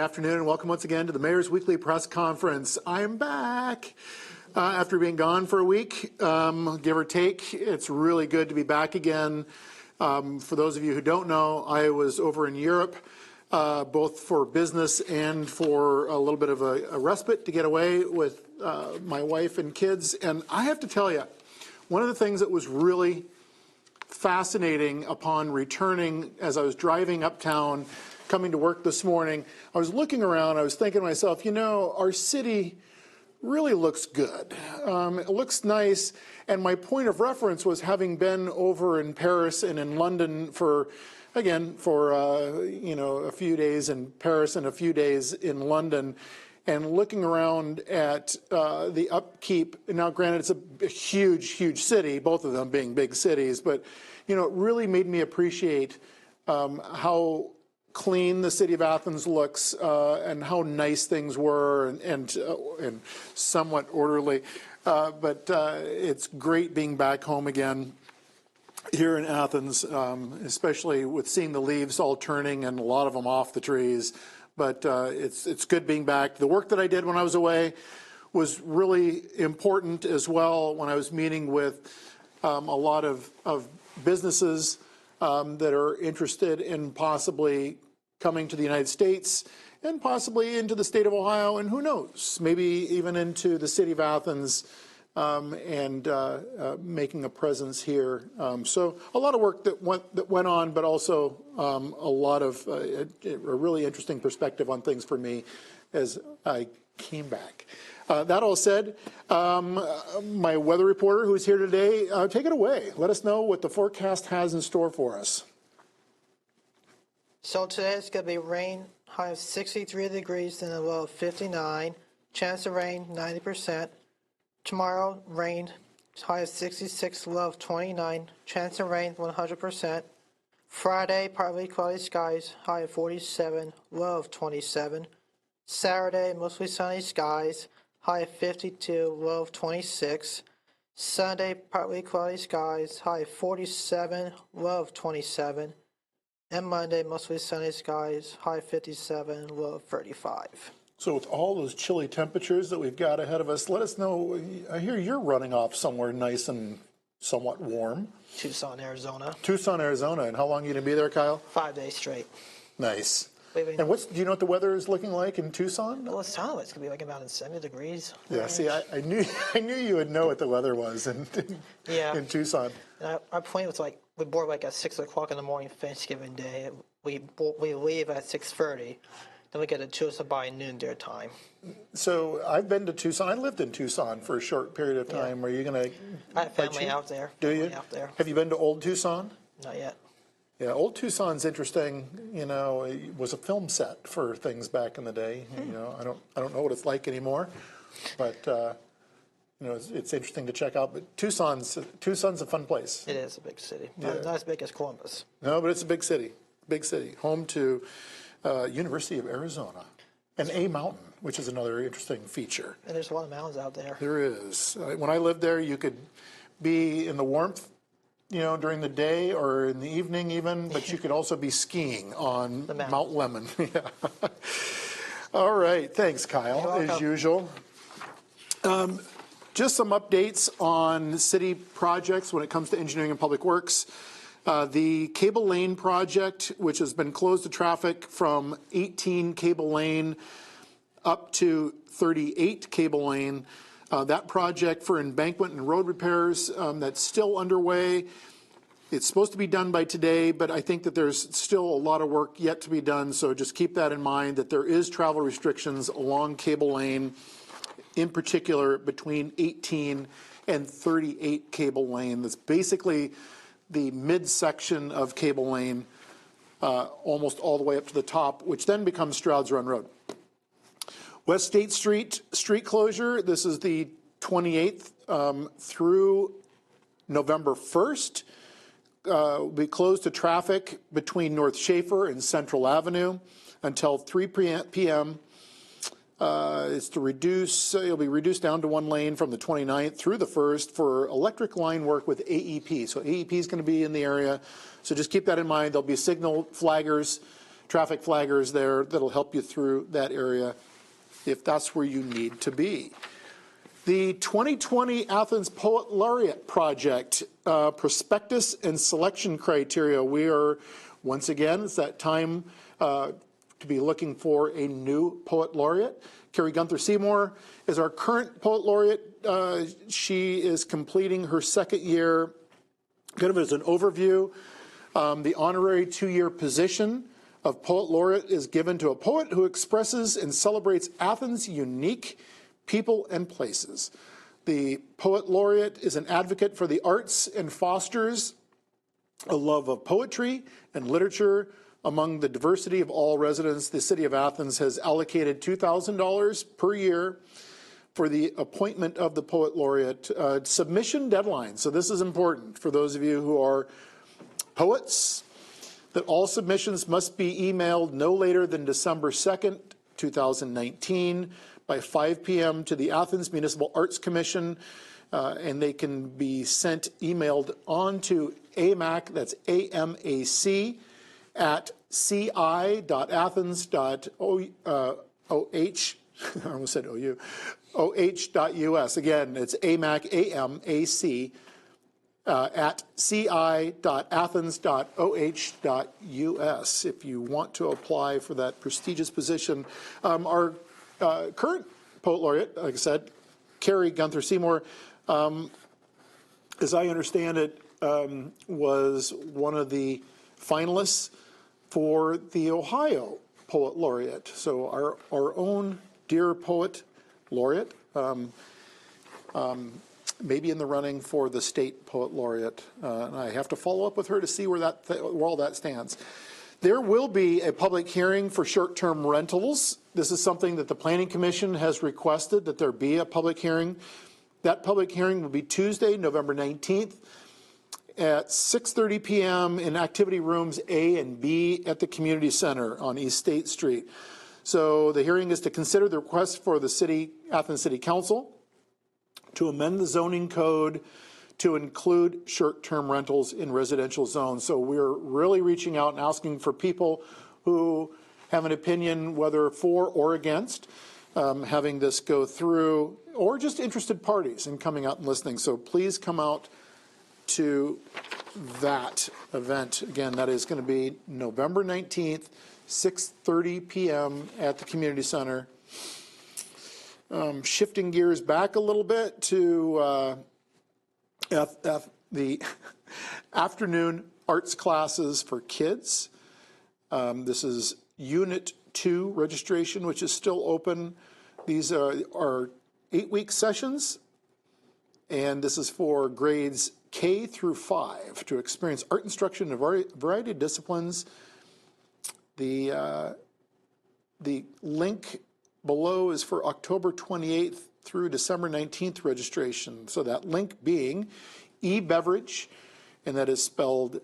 afternoon and welcome once again to the Mayor's Weekly Press Conference. I'm back after being gone for a week, give or take. It's really good to be back again. For those of you who don't know, I was over in Europe, both for business and for a little bit of a respite to get away with my wife and kids. And I have to tell you, one of the things that was really fascinating upon returning as I was driving uptown, coming to work this morning, I was looking around, I was thinking to myself, you know, our city really looks good. It looks nice, and my point of reference was having been over in Paris and in London for a few days in Paris and a few days in London, and looking around at the upkeep. Now, granted, it's a huge city, both of them being big cities, but you know, it really made me appreciate how clean the city of Athens looks and how nice things were and somewhat orderly. But it's great being back home again here in Athens, especially with seeing the leaves all turning and a lot of them off the trees. But it's good being back. The work that I did when I was away was really important as well when I was meeting with a lot of businesses that are interested in possibly coming to the United States and possibly into the state of Ohio, and who knows, maybe even into the city of Athens and making a presence here. So a lot of work that went on, but also a lot of a really interesting perspective on things for me as I came back. That all said, my weather reporter who's here today, take it away. Let us know what the forecast has in store for us. So today it's going to be rain, high of 63 degrees and a low of 59. Chance of rain, 90%. Tomorrow, rain, high of 66, low of 29. Chance of rain, 100%. Friday, partly cloudy skies, high of 47, low of 27. Saturday, mostly sunny skies, high of 52, low of 26. Sunday, partly cloudy skies, high of 47, low of 27. And Monday, mostly sunny skies, high of 57, low of 35. So with all those chilly temperatures that we've got ahead of us, let us know. I hear you're running off somewhere nice and somewhat warm. Tucson, Arizona. Tucson, Arizona. And how long are you going to be there, Kyle? 5 days straight. Nice. Leaving. And do you know what the weather is looking like in Tucson? Well, it's telling it's going to be like about 70 degrees. Yeah, see, I knew you would know what the weather was in Tucson. And our plane was like, we board like at 6 o'clock in the morning Thanksgiving Day. We leave at 6:30. Then we get to Tucson by noon their time. So I've been to Tucson. I lived in Tucson for a short period of time. Yeah. Are you going to? I have family out there. Do you? Out there. Have you been to Old Tucson? Not yet. Yeah, Old Tucson's interesting. You know, it was a film set for things back in the day. You know, I don't know what it's like anymore, but you know, it's interesting to check out. But Tucson's a fun place. It is a big city. Not as big as Columbus. No, but it's a big city. Big city. Home to University of Arizona and A Mountain, which is another interesting feature. And there's a lot of mountains out there. There is. When I lived there, you could be in the warmth, you know, during the day or in the evening even, but you could also be skiing on Mount Lemmon. Yeah. All right. Thanks, Kyle, as usual. Just some updates on city projects when it comes to engineering and public works. The Cable Lane project, which has been closed to traffic from 18 Cable Lane up to 38 Cable Lane, that project for embankment and road repairs, that's still underway. It's supposed to be done by today, but I think that there's still a lot of work yet to be done, so just keep that in mind, that there is travel restrictions along Cable Lane, in particular between 18 and 38 Cable Lane. That's basically the midsection of Cable Lane, almost all the way up to the top, which then becomes Stroud's Run Road. West State Street closure, this is the 28th through November 1st. Will be closed to traffic between North Schaefer and Central Avenue until 3 p.m. It's to reduce, it'll be reduced down to one lane from the 29th through the 1st for electric line work with AEP. So AEP is going to be in the area. So just keep that in mind. There'll be signal flaggers traffic flaggers there that'll help you through that area if that's where you need to be. The 2020 Athens Poet Laureate Project, prospectus and selection criteria. We are, once again, it's that time to be looking for a new Poet Laureate. Carrie Gunther Seymour is our current Poet Laureate. She is completing her second year. Kind of as an overview, the honorary 2-year position of Poet Laureate is given to a poet who expresses and celebrates Athens' unique people and places. The Poet Laureate is an advocate for the arts and fosters a love of poetry and literature among the diversity of all residents. The city of Athens has allocated $2,000 per year for the appointment of the Poet Laureate. Submission deadline, so this is important for those of you who are poets, that all submissions must be emailed no later than December 2nd, 2019, by 5 p.m. to the Athens Municipal Arts Commission, and they can be emailed on to AMAC, that's AMAC, at ci.athens.oh, I almost said OU, oh.us. Again, it's AMAC, A-M-A-C, at ci.athens.oh.us if you want to apply for that prestigious position. Our current Poet Laureate, like I said, Carrie Gunther Seymour, as I understand it, was one of the finalists for the Ohio Poet Laureate. So our own dear Poet Laureate, maybe in the running for the state Poet Laureate. And I have to follow up with her to see where all that stands. There will be a public hearing for short-term rentals. This is something that the Planning Commission has requested, that there be a public hearing. That public hearing will be Tuesday, November 19th at 6:30 p.m. in activity rooms A and B at the Community Center on East State Street. So the hearing is to consider the request for the Athens City Council to amend the zoning code to include short-term rentals in residential zones. So we're really reaching out and asking for people who have an opinion, whether for or against, having this go through, or just interested parties in coming out and listening. So please come out to that event. Again, that is going to be November 19th, 6:30 p.m. at the Community Center. Shifting gears back a little bit to the afternoon arts classes for kids. This is Unit 2 registration, which is still open. These are 8-week sessions, and this is for grades K through 5 to experience art instruction in a variety of disciplines. The link below is for October 28th through December 19th registration. So that link being eBeverage, and that is spelled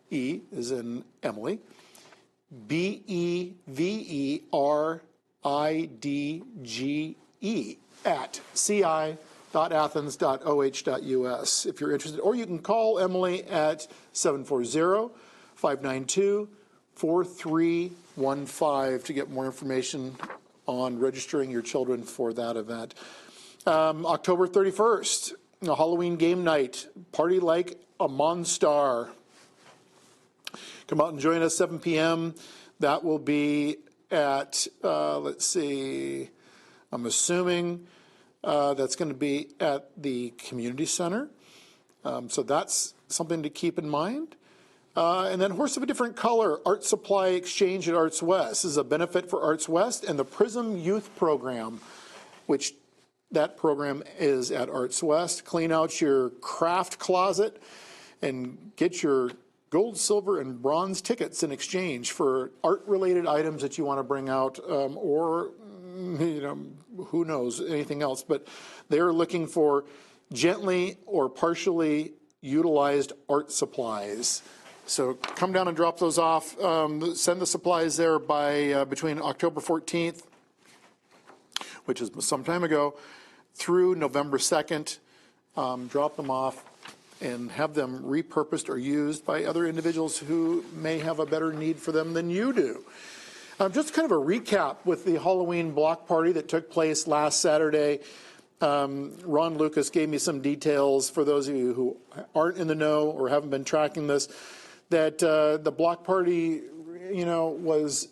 E as in Emily, BEVERIDGE at ci.athens.oh.us if you're interested. Or you can call Emily at 740-592-4315 to get more information on registering your children for that event. October 31st, a Halloween game night, party like a Monstar. Come out and join us, 7 p.m. That will be at, let's see, I'm assuming that's going to be at the community center. So that's something to keep in mind. And then Horse of a Different Color, Art Supply Exchange at Arts West. This is a benefit for Arts West and the Prism Youth Program, which that program is at Arts West. Clean out your craft closet and get your gold, silver, and bronze tickets in exchange for art-related items that you want to bring out, or, you know, who knows, anything else. But they're looking for gently or partially utilized art supplies. So come down and drop those off. Send the supplies there by between October 14th, which is some time ago, through November 2nd. Drop them off and have them repurposed or used by other individuals who may have a better need for them than you do. Just kind of a recap with the Halloween block party that took place last Saturday. Ron Lucas gave me some details for those of you who aren't in the know or haven't been tracking this, that the block party, was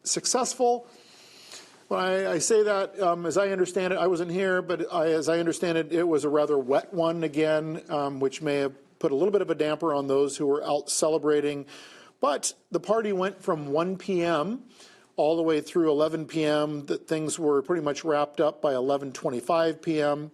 successful. When I say that, as I understand it, I wasn't here, but as I understand it, it was a rather wet one again, which may have put a little bit of a damper on those who were out celebrating. But the party went from 1 p.m. all the way through 11 p.m. That things were pretty much wrapped up by 11:25 p.m.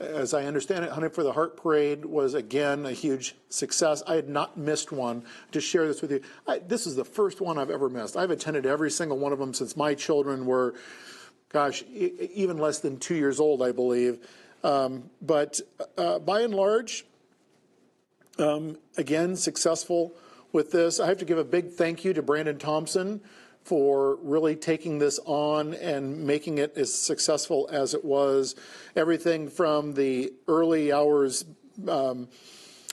As I understand it, Honey for the Heart Parade was, again, a huge success. I had not missed one. To share this with you, this is the first one I've ever missed. I've attended every single one of them since my children were, even less than 2 years old, I believe. But by and large, again, successful with this. I have to give a big thank you to Brandon Thompson for really taking this on and making it as successful as it was. Everything from the early hours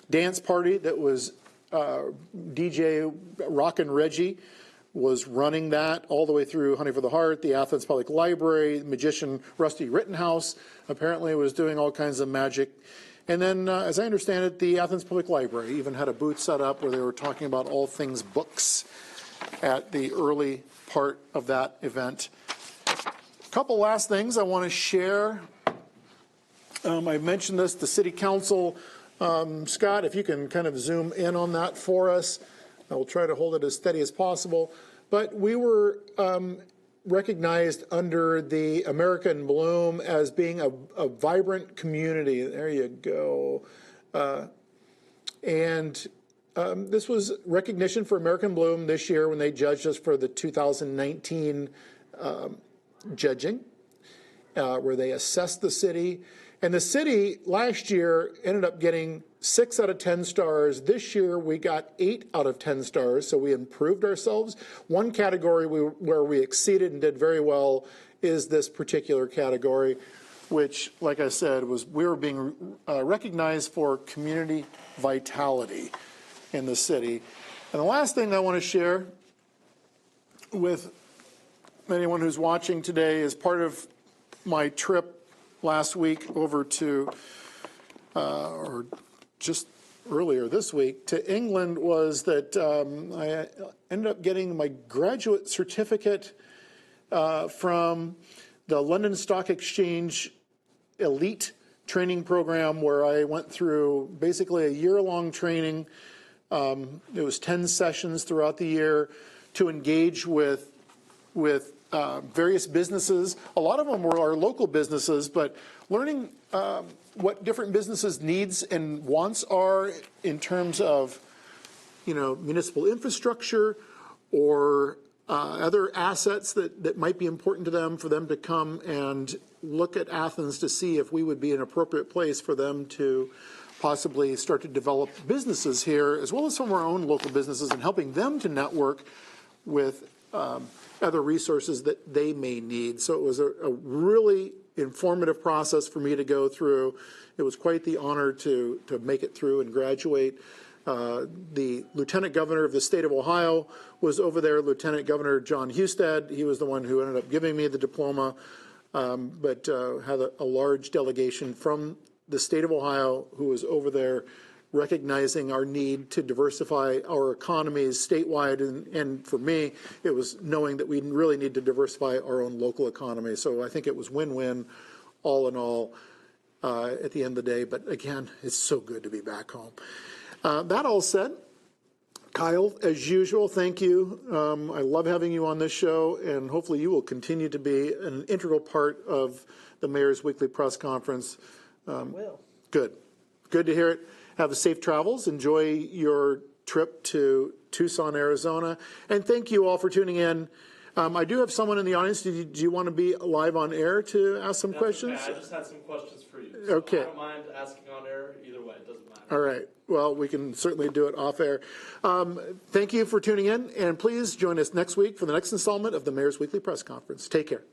dance party that was DJ Rockin' Reggie was running that all the way through Honey for the Heart, the Athens Public Library, magician Rusty Rittenhouse apparently was doing all kinds of magic. And then, as I understand it, the Athens Public Library even had a booth set up where they were talking about all things books at the early part of that event. A couple last things I want to share. I mentioned this to City Council. Scott, if you can kind of zoom in on that for us. I will try to hold it as steady as possible. But we were recognized under the American Bloom as being a vibrant community. There you go. This was recognition for American Bloom this year when they judged us for the 2019 judging, where they assessed the city. And the city last year ended up getting 6 out of 10 stars. This year we got 8 out of 10 stars, so we improved ourselves. One category where we exceeded and did very well is this particular category, which, like I said, we were being recognized for community vitality in the city. And the last thing I want to share with anyone who's watching today is part of my trip last week over to, or just earlier this week, to England, was that I ended up getting my graduate certificate from the London Stock Exchange Elite Training Program, where I went through basically a year-long training. It was 10 sessions throughout the year to engage with various businesses. A lot of them were our local businesses, but learning what different businesses' needs and wants are in terms of, municipal infrastructure or other assets that might be important to them, for them to come and look at Athens to see if we would be an appropriate place for them to possibly start to develop businesses here, as well as some of our own local businesses, and helping them to network with other resources that they may need. So it was a really informative process for me to go through. It was quite the honor to make it through and graduate. The Lieutenant Governor of the state of Ohio was over there, Lieutenant Governor John Husted. He was the one who ended up giving me the diploma, but had a large delegation from the state of Ohio who was over there recognizing our need to diversify our economies statewide. And for me, it was knowing that we really need to diversify our own local economy. So I think it was win-win all in all at the end of the day. But again, it's so good to be back home. That all said, Kyle, as usual, thank you. I love having you on this show, and hopefully you will continue to be an integral part of the Mayor's Weekly Press Conference. Will. Good. Good to hear it. Have safe travels. Enjoy your trip to Tucson, Arizona. And thank you all for tuning in. I do have someone in the audience. Do you want to be live on air to ask some questions? Okay. I just had some questions for you. So okay. I don't mind asking on air either way. It doesn't matter. All right. Well, we can certainly do it off air. Thank you for tuning in. And please join us next week for the next installment of the Mayor's Weekly Press Conference. Take care.